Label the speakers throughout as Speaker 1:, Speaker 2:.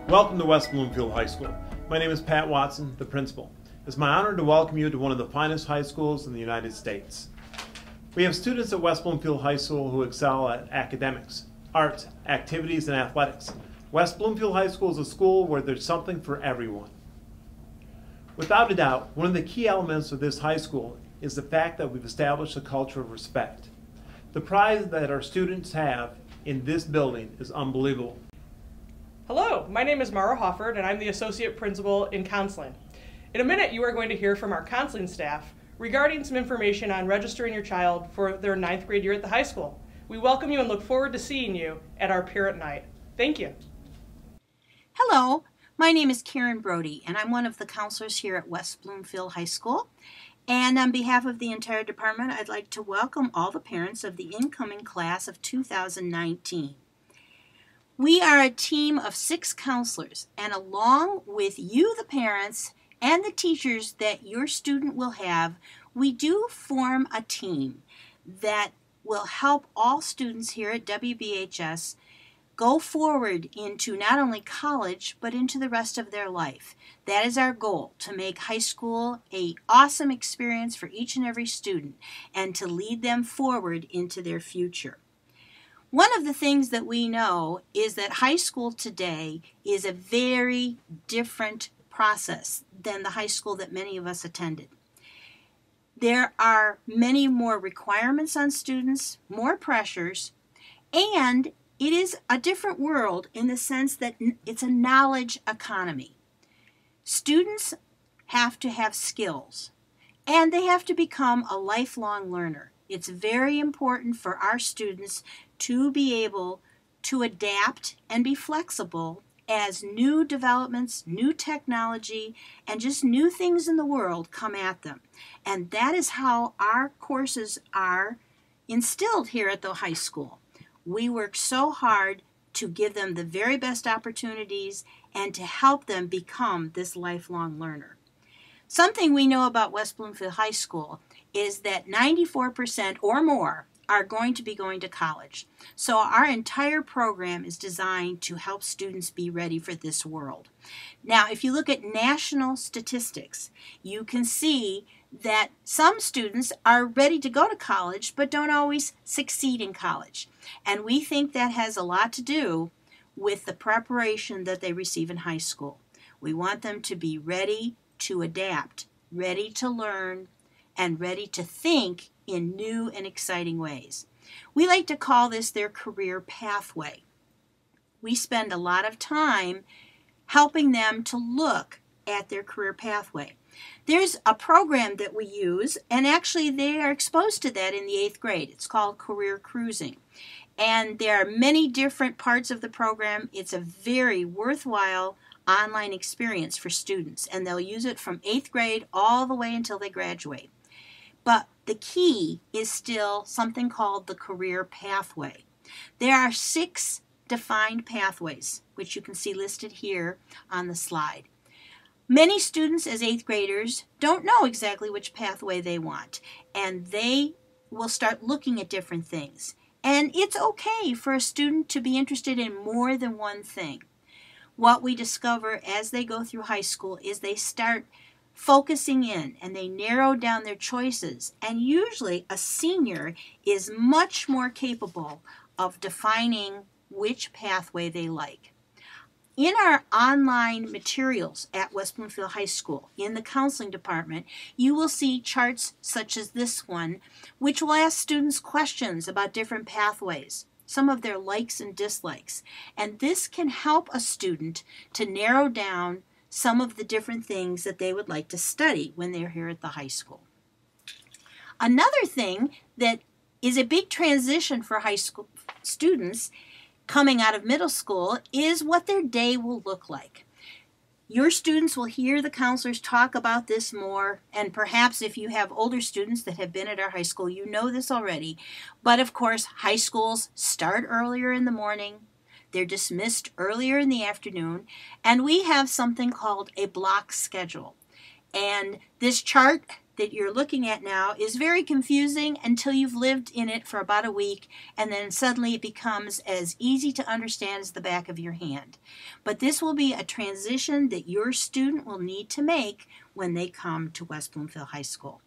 Speaker 1: Welcome to West Bloomfield High School. My name is Pat Watson, the principal. It's my honor to welcome you to one of the finest high schools in the United States. We have students at West Bloomfield High School who excel at academics, arts, activities, and athletics. West Bloomfield High School is a school where there's something for everyone. Without a doubt, one of the key elements of this high school is the fact that we've established a culture of respect. The pride that our students have in this building is unbelievable.
Speaker 2: Hello, my name is Mara Hofford and I'm the Associate Principal in Counseling. In a minute you are going to hear from our counseling staff regarding some information on registering your child for their 9th grade year at the high school. We welcome you and look forward to seeing you at our parent night. Thank you.
Speaker 3: Hello, my name is Karen Brody and I'm one of the counselors here at West Bloomfield High School. And on behalf of the entire department, I'd like to welcome all the parents of the incoming class of 2019. We are a team of 6 counselors, and along with you, the parents, and the teachers that your student will have, we do form a team that will help all students here at WBHS go forward into not only college, but into the rest of their life. That is our goal, to make high school an awesome experience for each and every student, and to lead them forward into their future. One of the things that we know is that high school today is a very different process than the high school that many of us attended. There are many more requirements on students, more pressures, and it is a different world in the sense that it's a knowledge economy. Students have to have skills, and they have to become a lifelong learner. It's very important for our students to be able to adapt and be flexible as new developments, new technology, and just new things in the world come at them. And that is how our courses are instilled here at the high school. We work so hard to give them the very best opportunities and to help them become this lifelong learner. Something we know about West Bloomfield High School is that 94% or more are going to be going to college. So our entire program is designed to help students be ready for this world. Now, if you look at national statistics, you can see that some students are ready to go to college but don't always succeed in college. And we think that has a lot to do with the preparation that they receive in high school. We want them to be ready to adapt, ready to learn, and ready to think in new and exciting ways. We like to call this their career pathway. We spend a lot of time helping them to look at their career pathway. There's a program that we use, and actually they are exposed to that in the 8th grade. It's called Career Cruising. And there are many different parts of the program. It's a very worthwhile online experience for students, and they'll use it from 8th grade all the way until they graduate. But the key is still something called the career pathway. There are 6 defined pathways, which you can see listed here on the slide. Many students as 8th graders don't know exactly which pathway they want, and they will start looking at different things. And it's okay for a student to be interested in more than one thing. What we discover as they go through high school is they start focusing in and they narrow down their choices, and usually a senior is much more capable of defining which pathway they like. In our online materials at West Bloomfield High School, in the counseling department, you will see charts such as this one, which will ask students questions about different pathways, some of their likes and dislikes, and this can help a student to narrow down some of the different things that they would like to study when they're here at the high school. Another thing that is a big transition for high school students coming out of middle school is what their day will look like. Your students will hear the counselors talk about this more, and perhaps if you have older students that have been at our high school, you know this already. But of course, high schools start earlier in the morning. They're dismissed earlier in the afternoon, and we have something called a block schedule. And this chart that you're looking at now is very confusing until you've lived in it for about a week, and then suddenly it becomes as easy to understand as the back of your hand. But this will be a transition that your student will need to make when they come to West Bloomfield High School.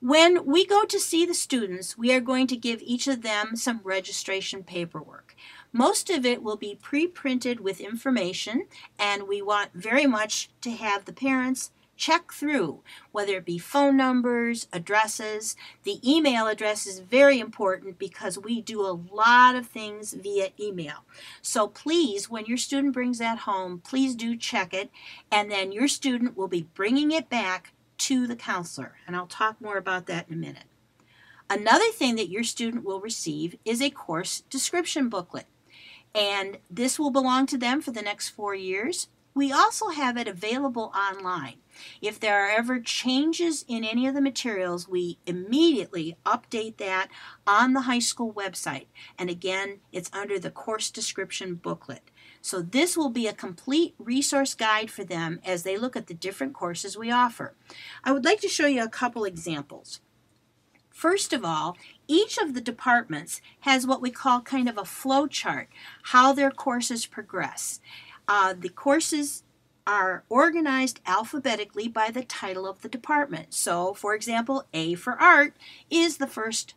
Speaker 3: When we go to see the students, we are going to give each of them some registration paperwork. Most of it will be pre-printed with information, and we want very much to have the parents check through, whether it be phone numbers, addresses. The email address is very important because we do a lot of things via email. So please, when your student brings that home, please do check it, and then your student will be bringing it back to the counselor, and I'll talk more about that in a minute. Another thing that your student will receive is a course description booklet, and this will belong to them for the next 4 years. We also have it available online. If there are ever changes in any of the materials, we immediately update that on the high school website. And again, it's under the course description booklet. So this will be a complete resource guide for them as they look at the different courses we offer. I would like to show you a couple examples. First of all, each of the departments has what we call kind of a flow chart, how their courses progress. The courses are organized alphabetically by the title of the department. So, for example, A for Art is the first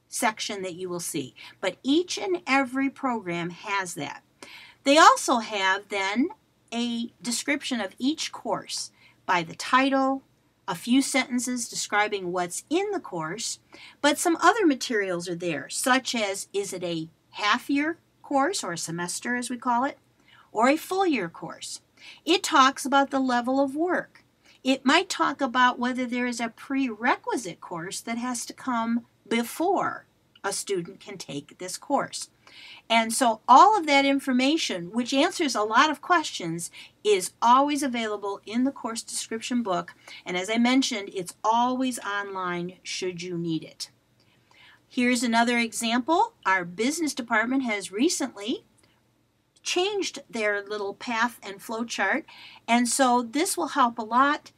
Speaker 3: section that you will see. But each and every program has that. They also have then a description of each course by the title, a few sentences describing what's in the course, but some other materials are there, such as, is it a half-year course, or a semester as we call it, or a full-year course? It talks about the level of work. It might talk about whether there is a prerequisite course that has to come before a student can take this course. And so all of that information, which answers a lot of questions, is always available in the course description book. And as I mentioned, it's always online should you need it. Here's another example. Our business department has recently changed their little path and flow chart, and so this will help a lot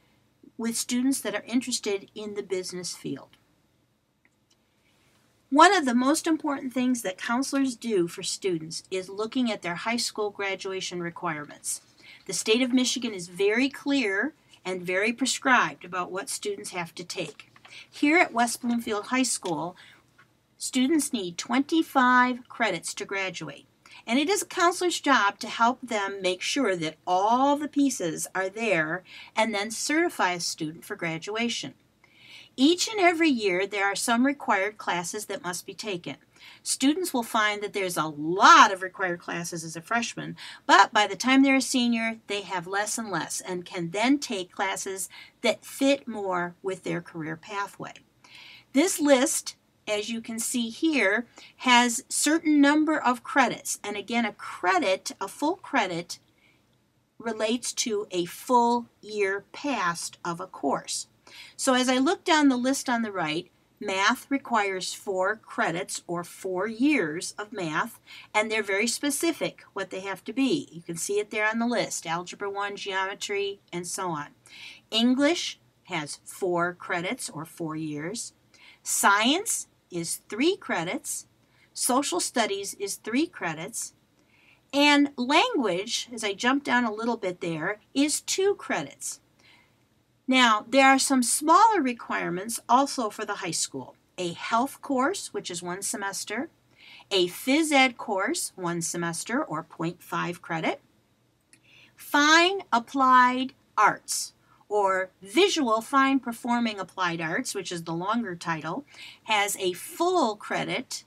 Speaker 3: with students that are interested in the business field. One of the most important things that counselors do for students is looking at their high school graduation requirements. The state of Michigan is very clear and very prescribed about what students have to take. Here at West Bloomfield High School, students need 25 credits to graduate. And it is a counselor's job to help them make sure that all the pieces are there and then certify a student for graduation. Each and every year there are some required classes that must be taken. Students will find that there's a lot of required classes as a freshman, but by the time they're a senior, they have less and less and can then take classes that fit more with their career pathway. This list, as you can see here, has certain number of credits. And again, a full credit relates to a full year passed of a course. So as I look down the list on the right, math requires 4 credits or 4 years of math, and they're very specific what they have to be. You can see it there on the list, Algebra 1, Geometry, and so on. English has 4 credits or 4 years. Science is 3 credits, social studies is 3 credits, and language, as I jump down a little bit there, is 2 credits. Now, there are some smaller requirements also for the high school. A health course, which is 1 semester, a phys ed course, 1 semester or 0.5 credit, fine applied arts, or Visual Fine Performing Applied Arts, which is the longer title, has a full credit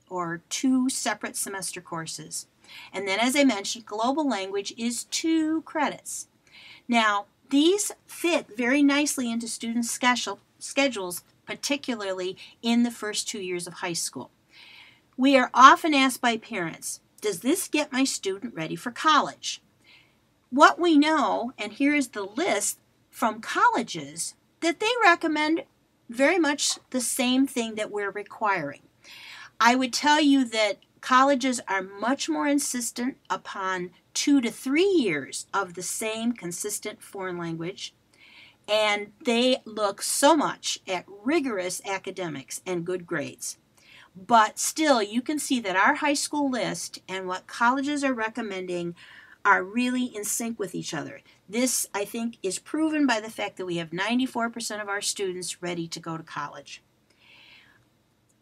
Speaker 3: or 2 separate semester courses. And then, as I mentioned, Global Language is 2 credits. Now, these fit very nicely into students' schedules, particularly in the first 2 years of high school. We are often asked by parents, Does this get my student ready for college? What we know, and here is the list from colleges, that they recommend very much the same thing that we're requiring. I would tell you that colleges are much more insistent upon 2 to 3 years of the same consistent foreign language, and they look so much at rigorous academics and good grades. But still, you can see that our high school list and what colleges are recommending are really in sync with each other. This, I think, is proven by the fact that we have 94% of our students ready to go to college.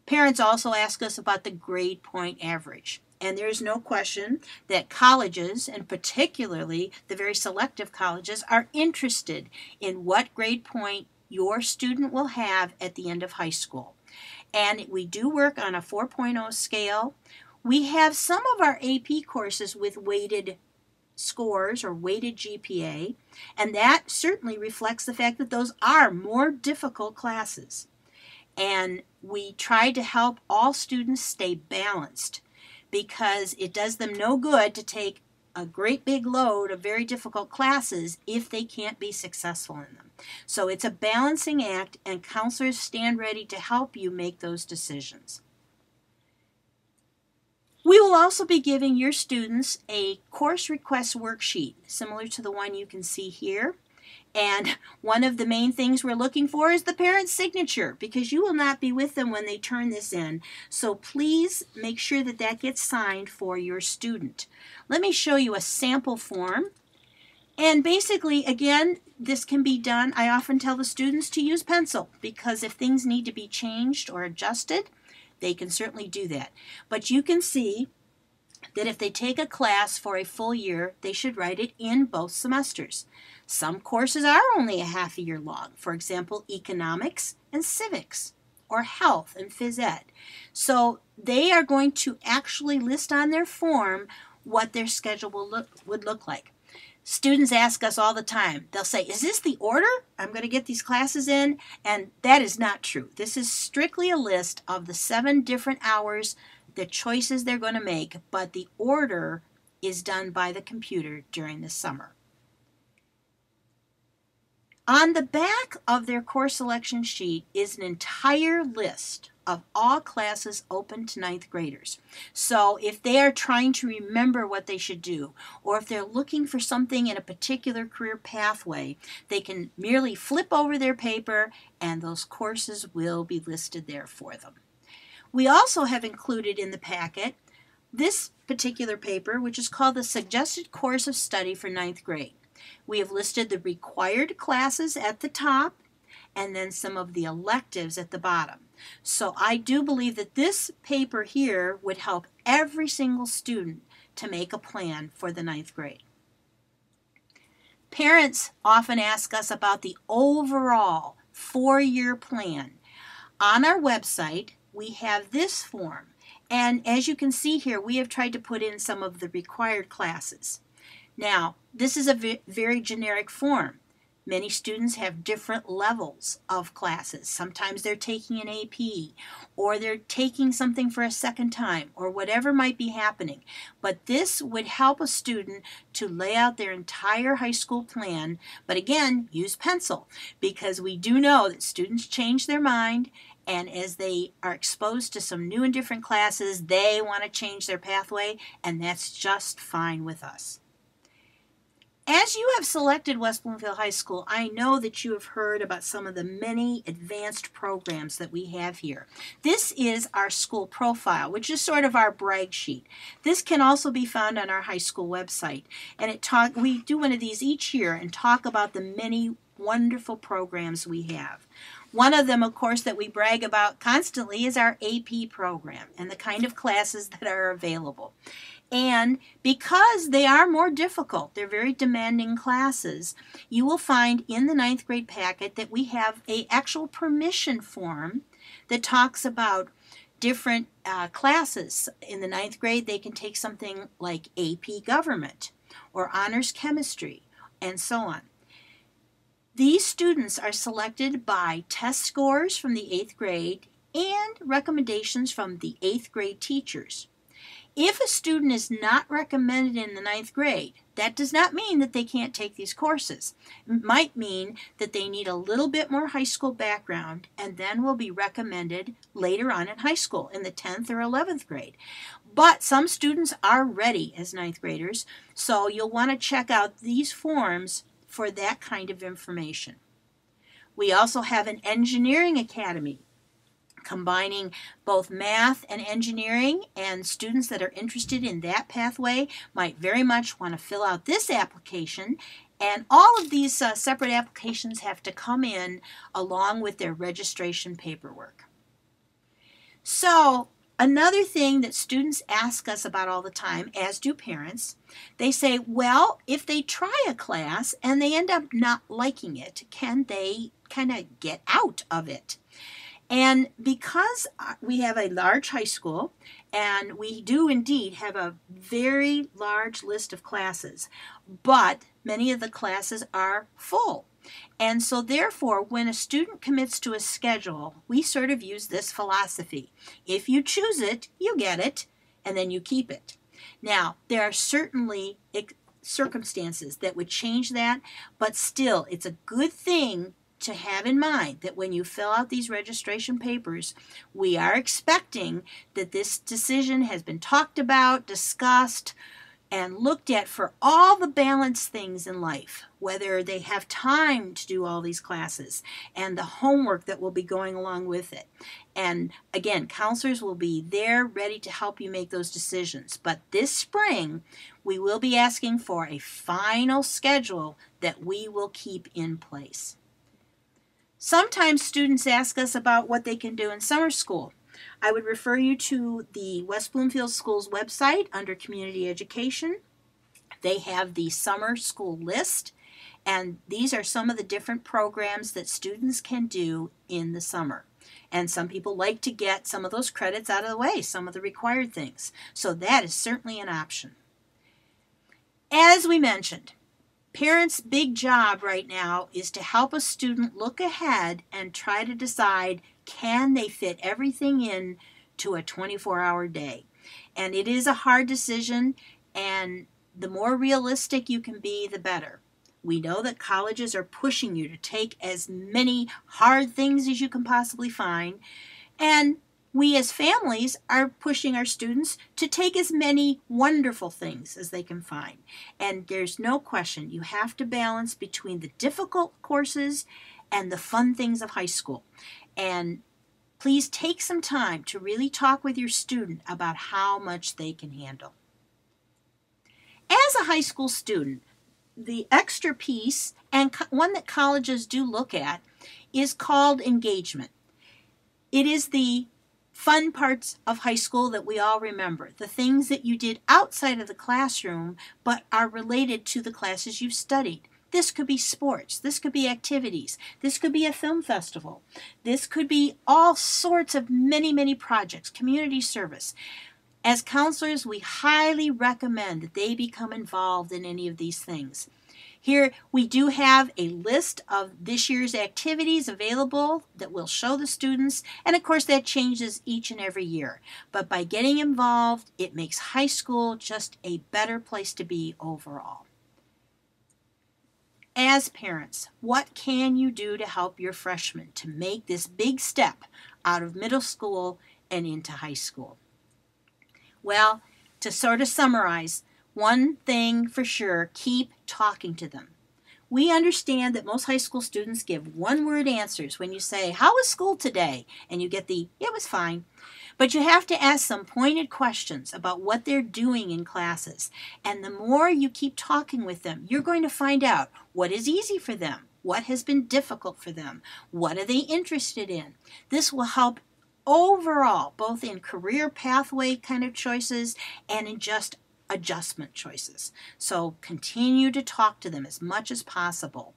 Speaker 3: Parents also ask us about the grade point average. And there's no question that colleges, and particularly the very selective colleges, are interested in what grade point your student will have at the end of high school. And we do work on a 4.0 scale. We have some of our AP courses with weighted scores or weighted GPA, and that certainly reflects the fact that those are more difficult classes. And we try to help all students stay balanced, because it does them no good to take a great big load of very difficult classes if they can't be successful in them. So it's a balancing act, and counselors stand ready to help you make those decisions. We will also be giving your students a course request worksheet, similar to the one you can see here. And one of the main things we're looking for is the parent's signature, because you will not be with them when they turn this in. So please make sure that that gets signed for your student. Let me show you a sample form. And basically, again, this can be done. I often tell the students to use pencil, because if things need to be changed or adjusted, they can certainly do that. But you can see that if they take a class for a full year, they should write it in both semesters. Some courses are only a half a year long. For example, economics and civics, or health and phys ed. So they are going to actually list on their form what their schedule would look like. Students ask us all the time. They'll say, is this the order I'm going to get these classes in? And that is not true. This is strictly a list of the 7 different hours, the choices they're going to make, but the order is done by the computer during the summer. On the back of their course selection sheet is an entire list of all classes open to 9th graders. So if they are trying to remember what they should do, or if they're looking for something in a particular career pathway, they can merely flip over their paper and those courses will be listed there for them. We also have included in the packet this particular paper, which is called the Suggested Course of Study for 9th grade. We have listed the required classes at the top and then some of the electives at the bottom. So I do believe that this paper here would help every single student to make a plan for the 9th grade. Parents often ask us about the overall 4-year plan. On our website, we have this form, and as you can see here, we have tried to put in some of the required classes. Now, this is a very generic form. Many students have different levels of classes. Sometimes they're taking an AP, or they're taking something for a second time, or whatever might be happening. But this would help a student to lay out their entire high school plan. But again, use pencil, because we do know that students change their mind, and as they are exposed to some new and different classes, they want to change their pathway, and that's just fine with us. As you have selected West Bloomfield High School, I know that you have heard about some of the many advanced programs that we have here. This is our school profile, which is sort of our brag sheet. This can also be found on our high school website. And we do one of these each year and talk about the many wonderful programs we have. One of them, of course, that we brag about constantly is our AP program and the kind of classes that are available. And because they are more difficult, they're very demanding classes, you will find in the 9th grade packet that we have an actual permission form that talks about different classes. In the 9th grade, they can take something like AP Government or Honors Chemistry and so on. These students are selected by test scores from the 8th grade and recommendations from the 8th grade teachers. If a student is not recommended in the 9th grade, that does not mean that they can't take these courses. It might mean that they need a little bit more high school background and then will be recommended later on in high school in the 10th or 11th grade. But some students are ready as 9th graders, so you'll want to check out these forms for that kind of information. We also have an engineering academy, combining both math and engineering, and students that are interested in that pathway might very much want to fill out this application, and all of these separate applications have to come in along with their registration paperwork. So another thing that students ask us about all the time, as do parents, they say, well, if they try a class and they end up not liking it, can they kind of get out of it? And because we have a large high school, and we do indeed have a very large list of classes, but many of the classes are full. And so therefore, when a student commits to a schedule, we sort of use this philosophy. If you choose it, you get it, and then you keep it. Now, there are certainly circumstances that would change that, but still, it's a good thing to have in mind that when you fill out these registration papers, we are expecting that this decision has been talked about, discussed, and looked at for all the balanced things in life, whether they have time to do all these classes and the homework that will be going along with it. And again, counselors will be there ready to help you make those decisions. But this spring, we will be asking for a final schedule that we will keep in place. Sometimes students ask us about what they can do in summer school. I would refer you to the West Bloomfield Schools website under Community Education. They have the summer school list, and these are some of the different programs that students can do in the summer. And some people like to get some of those credits out of the way, some of the required things. So that is certainly an option. As we mentioned, parents' big job right now is to help a student look ahead and try to decide, can they fit everything in to a 24-hour day? And it is a hard decision, and the more realistic you can be, the better. We know that colleges are pushing you to take as many hard things as you can possibly find, and we as families are pushing our students to take as many wonderful things as they can find. And there's no question, you have to balance between the difficult courses and the fun things of high school. And please take some time to really talk with your student about how much they can handle. As a high school student, the extra piece, and one that colleges do look at, is called engagement. It is the fun parts of high school that we all remember, the things that you did outside of the classroom but are related to the classes you've studied. This could be sports, this could be activities, this could be a film festival, this could be all sorts of many projects, community service. As counselors, we highly recommend that they become involved in any of these things. Here we do have a list of this year's activities available that will show the students, and of course that changes each and every year. But by getting involved, it makes high school just a better place to be overall. As parents, what can you do to help your freshmen to make this big step out of middle school and into high school? Well, to sort of summarize, one thing for sure, keep talking to them. We understand that most high school students give one-word answers when you say, "How was school today?" And you get the, "It was fine." But you have to ask some pointed questions about what they're doing in classes. And the more you keep talking with them, you're going to find out what is easy for them, what has been difficult for them, what are they interested in. This will help overall, both in career pathway kind of choices and in just adjustment choices. So continue to talk to them as much as possible.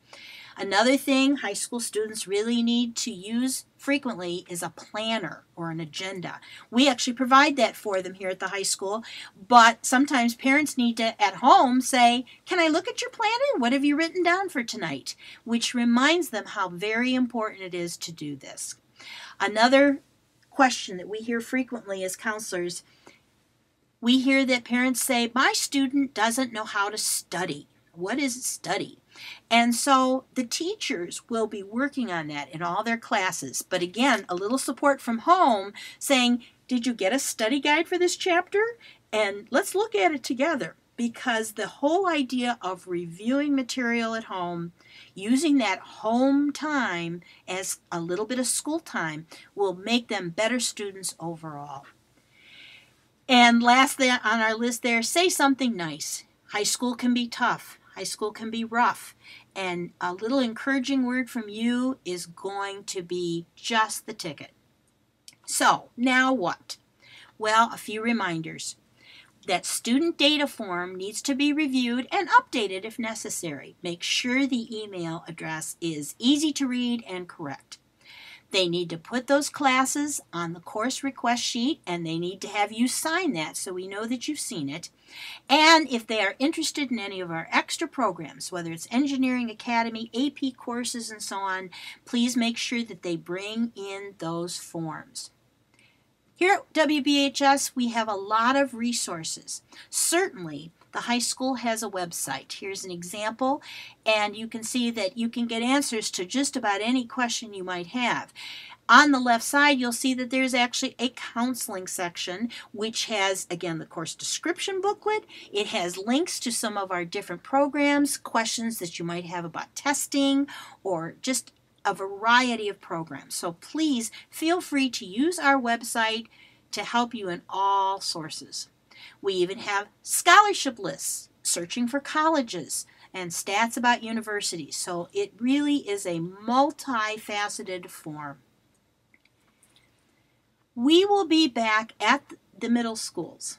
Speaker 3: Another thing high school students really need to use frequently is a planner or an agenda. We actually provide that for them here at the high school, but sometimes parents need to at home say, "Can I look at your planner? What have you written down for tonight?" Which reminds them how very important it is to do this. Another question that we hear frequently as counselors, We hear that parents say, my student doesn't know how to study. What is study? And so the teachers will be working on that in all their classes. But again, a little support from home saying, did you get a study guide for this chapter? And let's look at it together, because the whole idea of reviewing material at home, using that home time as a little bit of school time, will make them better students overall. And lastly on our list there, say something nice. High school can be tough. High school can be rough. And a little encouraging word from you is going to be just the ticket. So, now what? Well, a few reminders. That student data form needs to be reviewed and updated if necessary. Make sure the email address is easy to read and correct. They need to put those classes on the course request sheet, and they need to have you sign that so we know that you've seen it. And if they are interested in any of our extra programs, whether it's Engineering Academy, AP courses, and so on, please make sure that they bring in those forms. Here at WBHS, we have a lot of resources. Certainly, the high school has a website. Here's an example, and you can see that you can get answers to just about any question you might have. On the left side, you'll see that there's actually a counseling section, which has, again, the course description booklet. It has links to some of our different programs, questions that you might have about testing, or just a variety of programs. So please feel free to use our website to help you in all sources. We even have scholarship lists, searching for colleges, and stats about universities. So it really is a multifaceted form. We will be back at the middle schools.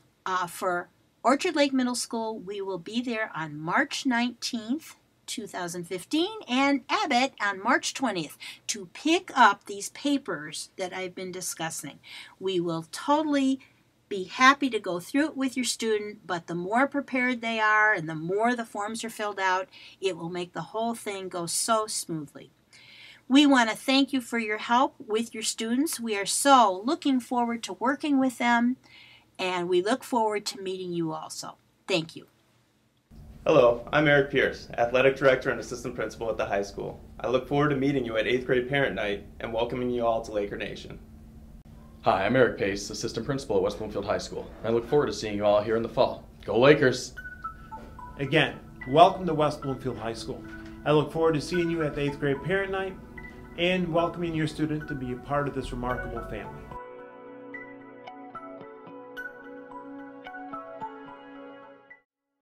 Speaker 3: For Orchard Lake Middle School, we will be there on March 19th, 2015, and Abbott on March 20th to pick up these papers that I've been discussing. We will totally be happy to go through it with your student, but the more prepared they are and the more the forms are filled out, it will make the whole thing go so smoothly. We want to thank you for your help with your students. We are so looking forward to working with them, and we look forward to meeting you also. Thank you.
Speaker 4: Hello, I'm Eric Pierce, Athletic Director and Assistant Principal at the high school. I look forward to meeting you at 8th grade Parent Night and welcoming you all to Laker Nation.
Speaker 5: Hi, I'm Eric Pace, Assistant Principal at West Bloomfield High School. I look forward to seeing you all here in the fall. Go Lakers!
Speaker 1: Again, welcome to West Bloomfield High School. I look forward to seeing you at the 8th grade Parent Night and welcoming your student to be a part of this remarkable family.